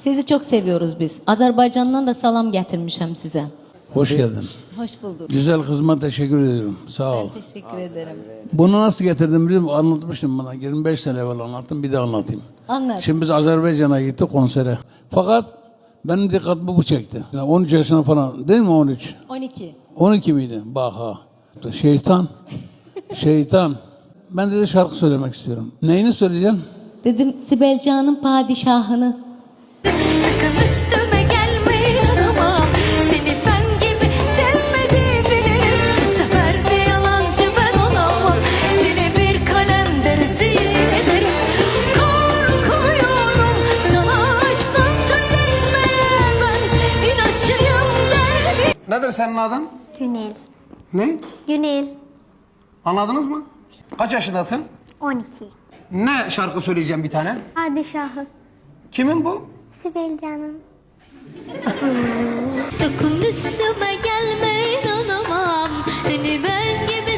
Sizi çok seviyoruz biz. Azerbaycan'dan da salam getirmişim size. Hoş geldin. Hoş bulduk. Güzel kızıma teşekkür ediyorum. Sağ ol. Teşekkür ederim. Bunu nasıl getirdim biliyor musun? Anlatmıştım bana. 25 sene evvel anlattım. Bir de anlatayım. Anlat. Şimdi biz Azerbaycan'a gittik konsere. Fakat benim dikkatimi bu çekti. Yani 13 yaşına falan değil mi 13? 12. 12 miydi? Bak ha. Şeytan. Şeytan. Ben de şarkı söylemek istiyorum. Neyini söyleyeceğim? Dedim Sibel Can'ın padişahını. Sakın üstüme gelme yanıma. Seni ben gibi sevmedi bilirim. Bu sefer de yalancı ben olamam. Seni bir kalemde rezil ederim. Korkuyorum sana aşktan söyletmeye ben. İnatçıyım derdim. Nedir senin adın? Günel. Ne? Günel. Anladınız mı? Kaç yaşındasın? 12. Ne şarkı söyleyeceğim bir tane? Padişahı. Kimin bu? Sibel Can'ın. Sakın üstüme gelme inanamam. Seni ben gibi